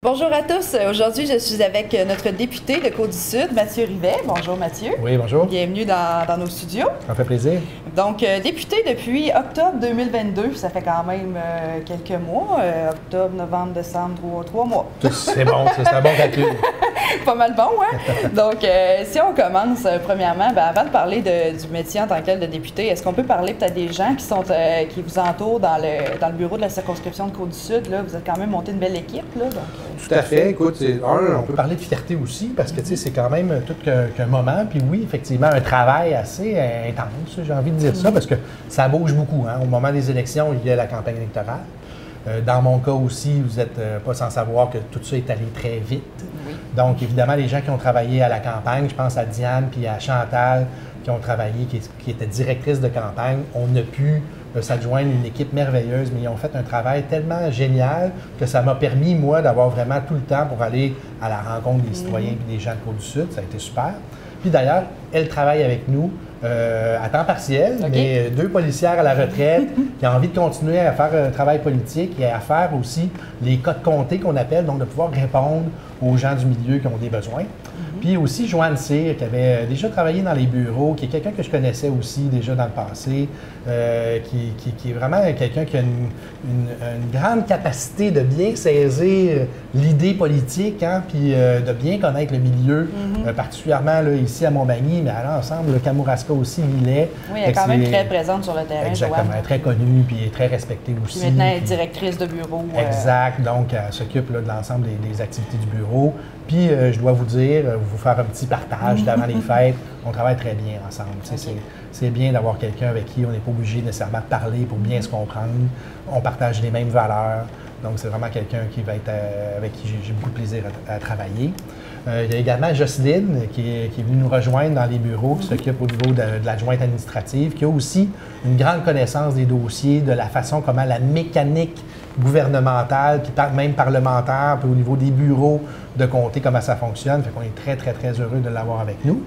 Bonjour à tous. Aujourd'hui, je suis avec notre député de Côte-du-Sud, Mathieu Rivet. Bonjour Mathieu. Oui, bonjour. Bienvenue dans nos studios. Ça me fait plaisir. Donc, député depuis octobre 2022, ça fait quand même quelques mois. Octobre, novembre, décembre, trois mois. C'est bon, c'est un bon calcul. Pas mal bon, hein? Donc, si on commence, premièrement, avant de parler du métier en tant que tel de député, est-ce qu'on peut parler peut-être des gens qui vous entourent dans le bureau de la circonscription de Côte-du-Sud? Là? Vous êtes quand même monté une belle équipe, là, donc... Tout à fait. Écoute, on peut parler de fierté aussi, parce que c'est quand même tout qu'un moment. Puis oui, effectivement, un travail assez intense, j'ai envie de dire ça, parce que ça bouge beaucoup. Hein. Au moment des élections, il y a la campagne électorale. Dans mon cas aussi, vous n'êtes pas sans savoir que tout ça est allé très vite. Oui. Donc, évidemment, les gens qui ont travaillé à la campagne, je pense à Diane puis à Chantal, qui ont travaillé, qui étaient directrices de campagne, on a pu s'adjoindre une équipe merveilleuse, mais ils ont fait un travail tellement génial que ça m'a permis, moi, d'avoir vraiment tout le temps pour aller à la rencontre des citoyens et des gens de Côte-du-Sud. Ça a été super. Puis d'ailleurs, elle travaille avec nous à temps partiel, mais deux policières à la retraite qui ont envie de continuer à faire un travail politique et à faire aussi les cas de comté qu'on appelle, donc de pouvoir répondre aux gens du milieu qui ont des besoins. Puis aussi Joanne Cyr, qui avait déjà travaillé dans les bureaux, qui est quelqu'un que je connaissais aussi déjà dans le passé, qui est vraiment quelqu'un qui a une grande capacité de bien saisir l'idée politique, hein, puis de bien connaître le milieu, particulièrement là, ici à Montmagny, mais à l'ensemble, le Kamouraska aussi, Millet. Oui, elle est quand même très présente sur le terrain, exactement, Joanne. très connue, puis très respectée aussi. Puis maintenant, elle est directrice de bureau. Exact, donc elle s'occupe là, de l'ensemble des activités du bureau. Puis, je dois vous dire, vous faire un petit partage d'avant les fêtes. On travaille très bien ensemble. C'est bien d'avoir quelqu'un avec qui on n'est pas obligé nécessairement de parler pour bien se comprendre. On partage les mêmes valeurs. Donc, c'est vraiment quelqu'un qui va être avec qui j'ai beaucoup de plaisir à travailler. Il y a également Jocelyne qui est venue nous rejoindre dans les bureaux, qui s'occupe au niveau de l'adjointe administrative, qui a aussi une grande connaissance des dossiers, de la façon comment la mécanique gouvernementale, puis même parlementaire, puis au niveau des bureaux de comté, comment ça fonctionne. Fait qu'on est très, très, très heureux de l'avoir avec nous.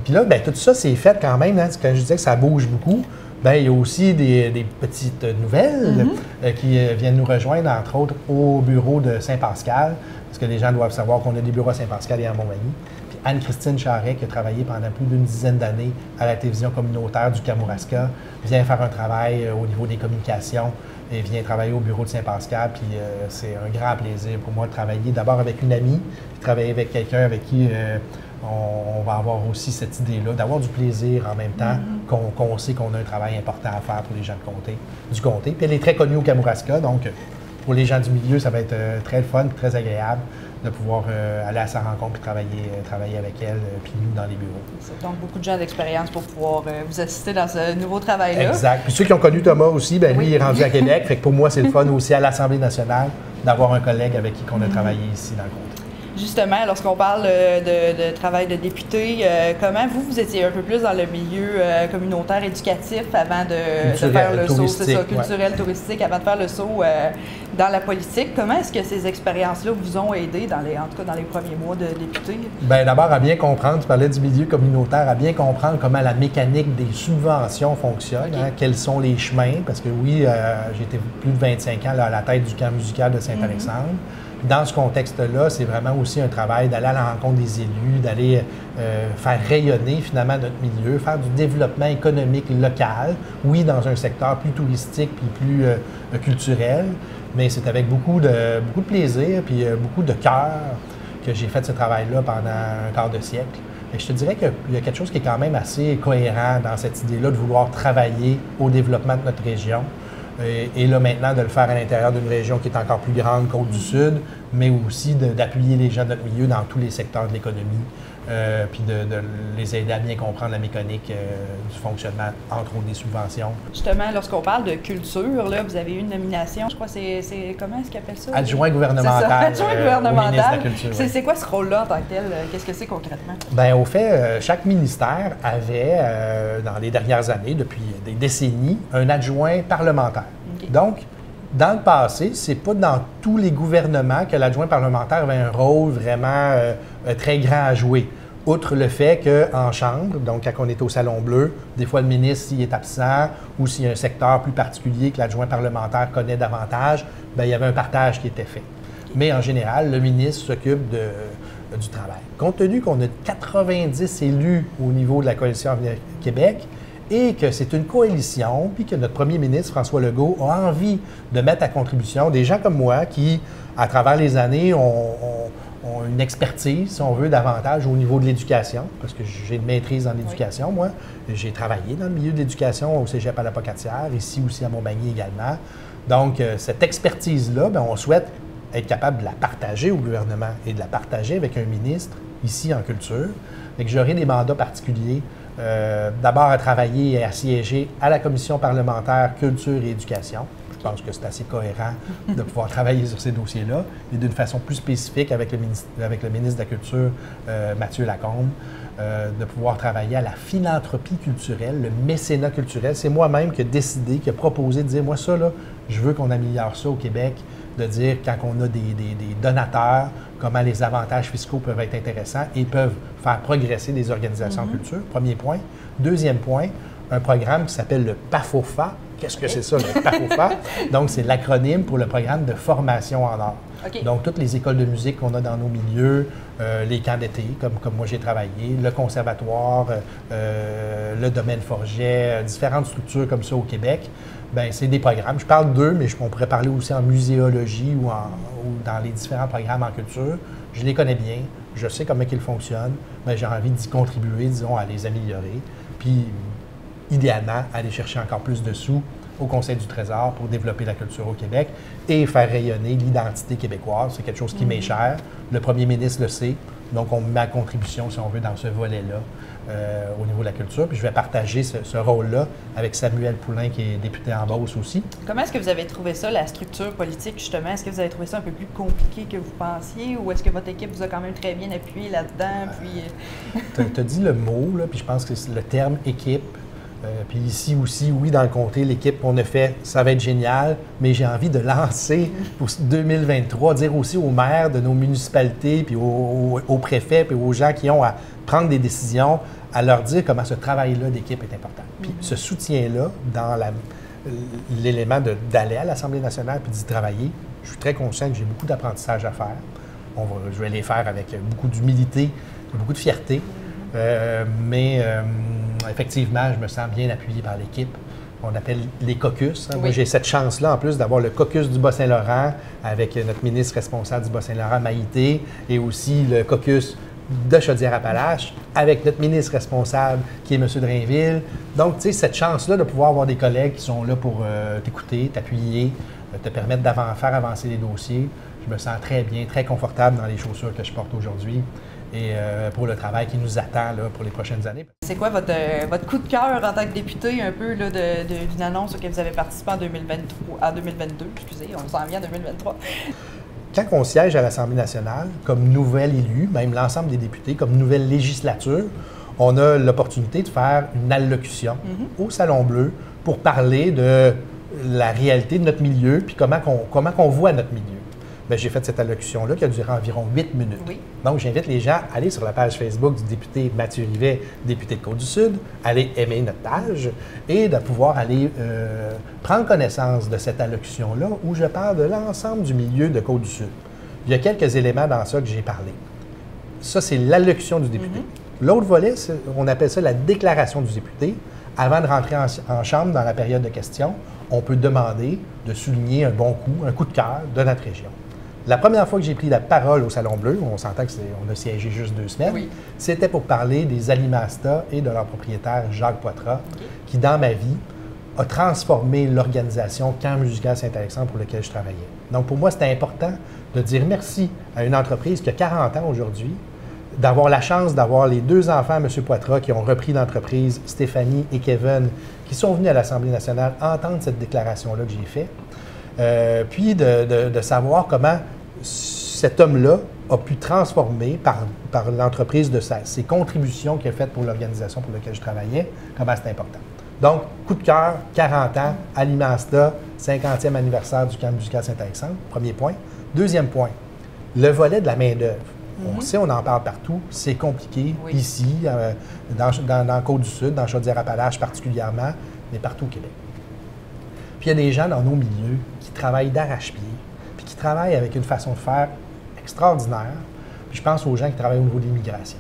Puis là, bien, tout ça, c'est fait quand même. Hein, quand je disais que ça bouge beaucoup, bien, il y a aussi des petites nouvelles qui viennent nous rejoindre, entre autres, au bureau de Saint-Pascal, parce que les gens doivent savoir qu'on a des bureaux à Saint-Pascal et à Montmagny. Puis Anne-Christine Charret, qui a travaillé pendant plus d'une dizaine d'années à la télévision communautaire du Kamouraska, vient faire un travail au niveau des communications et vient travailler au bureau de Saint-Pascal. Puis c'est un grand plaisir pour moi de travailler d'abord avec une amie, puis travailler avec quelqu'un avec qui on va avoir aussi cette idée-là, d'avoir du plaisir en même temps, qu'on sait qu'on a un travail important à faire pour les gens du comté. Puis elle est très connue au Kamouraska, donc pour les gens du milieu, ça va être très fun, très agréable de pouvoir aller à sa rencontre et travailler avec elle, puis nous dans les bureaux. Donc, beaucoup de gens d'expérience pour pouvoir vous assister dans ce nouveau travail-là. Exact. Puis ceux qui ont connu Thomas aussi, bien lui, il est rendu à Québec. Fait que pour moi, c'est le fun aussi à l'Assemblée nationale d'avoir un collègue avec qui on a travaillé ici dans le comté. Justement, lorsqu'on parle de travail de député, comment vous étiez un peu plus dans le milieu communautaire éducatif avant de faire le saut, c'est ça, culturel, touristique, avant de faire le saut dans la politique. Comment est-ce que ces expériences-là vous ont aidé, en tout cas dans les premiers mois de député? Bien, d'abord, à bien comprendre, tu parlais du milieu communautaire, à bien comprendre comment la mécanique des subventions fonctionne, hein, quels sont les chemins, parce que oui, j'ai été plus de 25 ans là, à la tête du camp musical de Saint-Alexandre. Dans ce contexte-là, c'est vraiment aussi un travail d'aller à la rencontre des élus, d'aller faire rayonner finalement notre milieu, faire du développement économique local, oui, dans un secteur plus touristique puis plus culturel, mais c'est avec beaucoup de plaisir puis beaucoup de cœur que j'ai fait ce travail-là pendant un quart de siècle. Et je te dirais qu'il y a quelque chose qui est quand même assez cohérent dans cette idée-là de vouloir travailler au développement de notre région. Et là, maintenant, de le faire à l'intérieur d'une région qui est encore plus grande, Côte-du-Sud, mais aussi d'appuyer les gens de notre milieu dans tous les secteurs de l'économie, puis de les aider à bien comprendre la mécanique du fonctionnement, entre autres des subventions. Justement, lorsqu'on parle de culture, là, vous avez eu une nomination, je crois, c'est comment est-ce qu'ils appellent ça? Adjoint gouvernemental. Adjoint gouvernemental. Au ministre de la Culture. C'est quoi ce rôle-là en tant que tel? Qu'est-ce que c'est concrètement? Bien, au fait, chaque ministère avait, dans les dernières années, depuis des décennies, un adjoint parlementaire. Okay. Donc, dans le passé, c'est pas dans tous les gouvernements que l'adjoint parlementaire avait un rôle vraiment très grand à jouer. Outre le fait qu'en chambre, donc quand on est au Salon Bleu, des fois le ministre, s'il est absent ou s'il y a un secteur plus particulier que l'adjoint parlementaire connaît davantage, bien, il y avait un partage qui était fait. Mais en général, le ministre s'occupe du travail. Compte tenu qu'on a 90 élus au niveau de la Coalition Avenir Québec et que c'est une coalition, puis que notre premier ministre, François Legault, a envie de mettre à contribution des gens comme moi qui, à travers les années, ont une expertise, si on veut, davantage au niveau de l'éducation, parce que j'ai une maîtrise en éducation, moi. J'ai travaillé dans le milieu de l'éducation au Cégep à la Pocatière, ici aussi à Montmagny également. Donc, cette expertise-là, on souhaite être capable de la partager au gouvernement et de la partager avec un ministre ici en culture. Donc, j'aurai des mandats particuliers. D'abord à travailler et à siéger à la Commission parlementaire Culture et Éducation. Je pense que c'est assez cohérent de pouvoir travailler sur ces dossiers-là et d'une façon plus spécifique avec le ministre de la Culture, Mathieu Lacombe, de pouvoir travailler à la philanthropie culturelle, le mécénat culturel. C'est moi-même qui ai décidé, qui ai proposé de dire, moi ça, là, je veux qu'on améliore ça au Québec, de dire quand on a des donateurs, comment les avantages fiscaux peuvent être intéressants et peuvent faire progresser des organisations en culture. Premier point. Deuxième point, un programme qui s'appelle le PAFOFA. Qu'est-ce que c'est ça, le PAFOFA? Donc, c'est l'acronyme pour le programme de formation en art. Donc, toutes les écoles de musique qu'on a dans nos milieux, les camps d'été, comme moi j'ai travaillé, le conservatoire, le domaine Forget, différentes structures comme ça au Québec, bien, c'est des programmes. Je parle d'eux, mais on pourrait parler aussi en muséologie ou dans les différents programmes en culture. Je les connais bien, je sais comment ils fonctionnent, mais j'ai envie d'y contribuer, disons, à les améliorer. Puis, idéalement, aller chercher encore plus de sous au Conseil du Trésor pour développer la culture au Québec et faire rayonner l'identité québécoise. C'est quelque chose qui m'est cher. Le premier ministre le sait. Donc, on met ma contribution, si on veut, dans ce volet-là au niveau de la culture. Puis je vais partager ce rôle-là avec Samuel Poulain, qui est député en Beauce aussi. Comment est-ce que vous avez trouvé ça, la structure politique, justement? Est-ce que vous avez trouvé ça un peu plus compliqué que vous pensiez ou est-ce que votre équipe vous a quand même très bien appuyé là-dedans? Tu as dit le mot, là, puis je pense que c'est le terme « équipe ». Puis ici aussi, oui, dans le comté, l'équipe qu'on a fait, ça va être génial, mais j'ai envie de lancer pour 2023, dire aussi aux maires de nos municipalités, puis aux préfets, puis aux gens qui ont à prendre des décisions, à leur dire comment ce travail-là d'équipe est important. Puis ce soutien-là, dans l'élément d'aller à l'Assemblée nationale puis d'y travailler, je suis très conscient que j'ai beaucoup d'apprentissage à faire. Je vais les faire avec beaucoup d'humilité, beaucoup de fierté. Mais effectivement, je me sens bien appuyé par l'équipe. On appelle les caucus. Hein. Oui. Moi, j'ai cette chance-là, en plus, d'avoir le caucus du Bas-Saint-Laurent avec notre ministre responsable du Bas-Saint-Laurent, Maïté, et aussi le caucus de Chaudière-Appalaches avec notre ministre responsable qui est M. Drainville. Donc, tu sais, cette chance-là de pouvoir avoir des collègues qui sont là pour t'écouter, t'appuyer, te permettre de faire avancer les dossiers, je me sens très bien, très confortable dans les chaussures que je porte aujourd'hui. Et pour le travail qui nous attend là, pour les prochaines années. C'est quoi votre coup de cœur en tant que député, un peu d'une annonce auquel vous avez participé en 2022, excusez, on s'en vient en 2023? Quand on siège à l'Assemblée nationale, comme nouvel élu, même l'ensemble des députés, comme nouvelle législature, on a l'opportunité de faire une allocution au Salon Bleu pour parler de la réalité de notre milieu puis comment qu'on voit notre milieu. Bien, j'ai fait cette allocution-là qui a duré environ 8 minutes. Oui. Donc, j'invite les gens à aller sur la page Facebook du député Mathieu Rivet, député de Côte-du-Sud, aller aimer notre page et de pouvoir aller prendre connaissance de cette allocution-là où je parle de l'ensemble du milieu de Côte-du-Sud. Il y a quelques éléments dans ça que j'ai parlé. Ça, c'est l'allocution du député. L'autre volet, on appelle ça la déclaration du député. Avant de rentrer en chambre dans la période de questions, on peut demander de souligner un bon coup, un coup de cœur de notre région. La première fois que j'ai pris la parole au Salon Bleu, on s'entend qu'on a siégé juste 2 semaines, c'était pour parler des Alimasta et de leur propriétaire Jacques Poitras, qui, dans ma vie, a transformé l'organisation Camp musical Saint-Alexandre pour lequel je travaillais. Donc, pour moi, c'était important de dire merci à une entreprise qui a 40 ans aujourd'hui, d'avoir la chance d'avoir les 2 enfants, M. Poitras, qui ont repris l'entreprise, Stéphanie et Kevin, qui sont venus à l'Assemblée nationale entendre cette déclaration-là que j'ai faite. Puis de savoir comment cet homme-là a pu transformer par l'entreprise de ses contributions qu'il a faites pour l'organisation pour laquelle je travaillais, comment c'est important. Donc, coup de cœur, 40 ans, Alimasta, 50e anniversaire du Camp musical Saint-Alexandre, premier point. Deuxième point, le volet de la main-d'œuvre. On sait, on en parle partout, c'est compliqué ici, dans Côte-du-Sud, dans Chaudière-Appalaches particulièrement, mais partout au Québec. Puis il y a des gens dans nos milieux qui travaillent d'arrache-pied, puis qui travaillent avec une façon de faire extraordinaire. Puis je pense aux gens qui travaillent au niveau de l'immigration.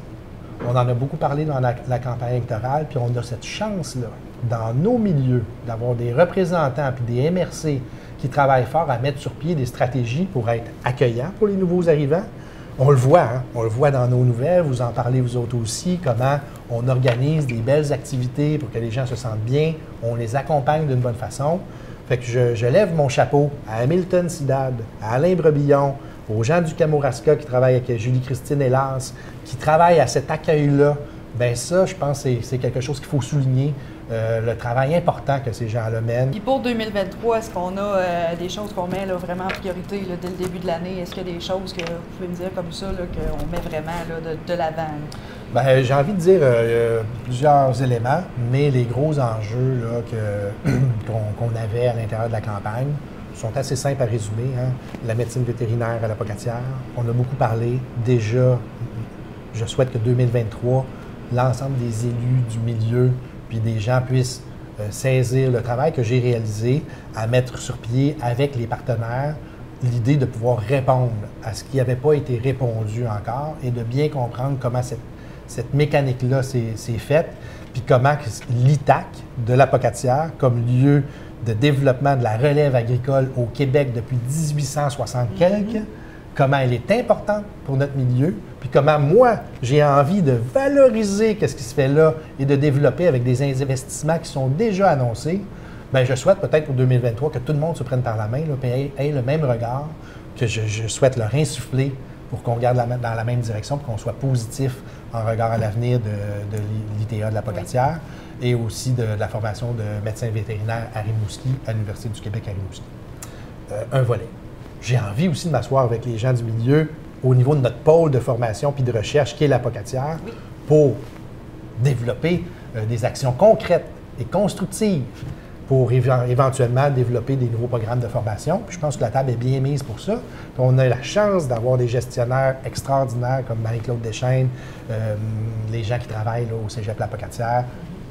On en a beaucoup parlé dans la campagne électorale, puis on a cette chance-là, dans nos milieux, d'avoir des représentants puis des MRC qui travaillent fort à mettre sur pied des stratégies pour être accueillants pour les nouveaux arrivants. On le voit, hein? On le voit dans nos nouvelles, vous en parlez vous autres aussi, comment on organise des belles activités pour que les gens se sentent bien, on les accompagne d'une bonne façon. Fait que je lève mon chapeau à Hamilton Sidad, à Alain Brebillon, aux gens du Kamouraska qui travaillent avec Julie-Christine Hélas, qui travaillent à cet accueil-là. Bien ça, je pense que c'est quelque chose qu'il faut souligner, le travail important que ces gens-là mènent. Puis pour 2023, est-ce qu'on a des choses qu'on met là, vraiment en priorité là, dès le début de l'année? Est-ce qu'il y a des choses que vous pouvez me dire comme ça, qu'on met vraiment là, de l'avant? Bien, j'ai envie de dire plusieurs éléments, mais les gros enjeux là, qu'on avait à l'intérieur de la campagne sont assez simples à résumer. Hein? La médecine vétérinaire à la Pocatière, on a beaucoup parlé. Déjà, je souhaite que 2023, l'ensemble des élus du milieu puis des gens puissent saisir le travail que j'ai réalisé à mettre sur pied avec les partenaires l'idée de pouvoir répondre à ce qui n'avait pas été répondu encore et de bien comprendre comment cette mécanique-là s'est faite, puis comment l'ITAC de la Pocatière, comme lieu de développement de la relève agricole au Québec depuis 1860 quelques, comment elle est importante pour notre milieu, puis comment moi, j'ai envie de valoriser ce qui se fait là et de développer avec des investissements qui sont déjà annoncés. Bien, je souhaite peut-être pour 2023 que tout le monde se prenne par la main et ait le même regard que je souhaite leur insuffler pour qu'on regarde dans la même direction, pour qu'on soit positif en regard à l'avenir de l'ITA de la Pocatière et aussi de la formation de médecins vétérinaires à Rimouski, à l'Université du Québec à Rimouski. Un volet. J'ai envie aussi de m'asseoir avec les gens du milieu au niveau de notre pôle de formation puis de recherche qui est la Pocatière pour développer des actions concrètes et constructives pour éventuellement développer des nouveaux programmes de formation. Puis je pense que la table est bien mise pour ça. Puis on a la chance d'avoir des gestionnaires extraordinaires comme Marie-Claude Deschênes, les gens qui travaillent là, au Cégep La Pocatière,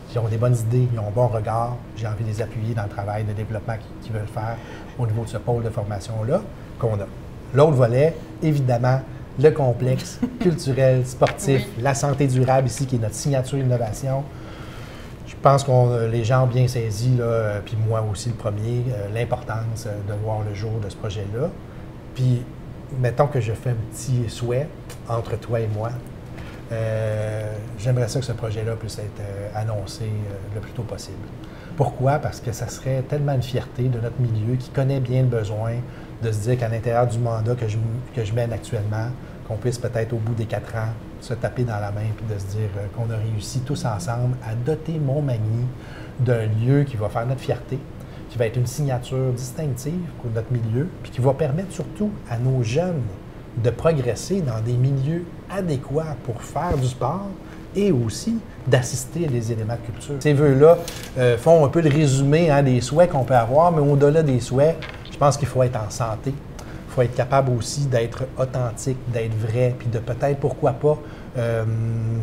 qui ont des bonnes idées, ils ont un bon regard. J'ai envie de les appuyer dans le travail de développement qu'ils veulent faire au niveau de ce pôle de formation-là qu'on a. L'autre volet, évidemment, le complexe culturel, sportif, la santé durable ici, qui est notre signature innovation. Je pense que les gens ont bien saisi, là, puis moi aussi le premier, l'importance de voir le jour de ce projet-là. Puis, mettons que je fais un petit souhait entre toi et moi. J'aimerais ça que ce projet-là puisse être annoncé le plus tôt possible. Pourquoi? Parce que ça serait tellement une fierté de notre milieu qui connaît bien le besoin de se dire qu'à l'intérieur du mandat que je mène actuellement, qu'on puisse peut-être au bout des 4 ans se taper dans la main et de se dire qu'on a réussi tous ensemble à doter Montmagny d'un lieu qui va faire notre fierté, qui va être une signature distinctive pour notre milieu, puis qui va permettre surtout à nos jeunes de progresser dans des milieux adéquats pour faire du sport et aussi d'assister à des éléments de culture. Ces vœux-là font un peu le résumé des souhaits qu'on peut avoir, mais au-delà des souhaits, je pense qu'il faut être en santé. Il faut être capable aussi d'être authentique, d'être vrai, puis de peut-être, pourquoi pas,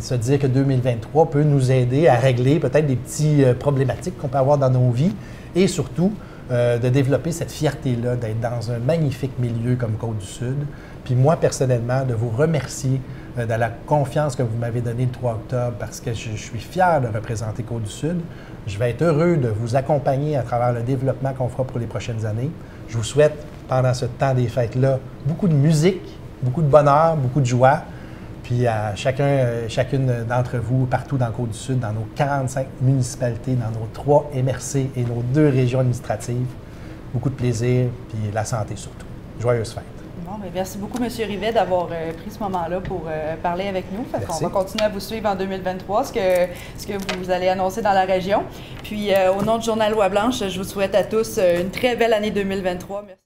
se dire que 2023 peut nous aider à régler peut-être des petites problématiques qu'on peut avoir dans nos vies et surtout de développer cette fierté-là, d'être dans un magnifique milieu comme Côte-du-Sud. Puis moi, personnellement, de vous remercier de la confiance que vous m'avez donnée le 3 octobre parce que je suis fier de représenter Côte-du-Sud. Je vais être heureux de vous accompagner à travers le développement qu'on fera pour les prochaines années. Je vous souhaite, pendant ce temps des fêtes-là, beaucoup de musique, beaucoup de bonheur, beaucoup de joie. Puis à chacune d'entre vous, partout dans Côte-du-Sud, dans nos 45 municipalités, dans nos 3 MRC et nos 2 régions administratives, beaucoup de plaisir, puis la santé surtout. Joyeuses fêtes. Bon, bien, merci beaucoup, M. Rivet, d'avoir pris ce moment-là pour parler avec nous. Fait qu'on va continuer à vous suivre en 2023, ce que vous allez annoncer dans la région. Puis, au nom du Journal Loi Blanche, je vous souhaite à tous une très belle année 2023. Merci.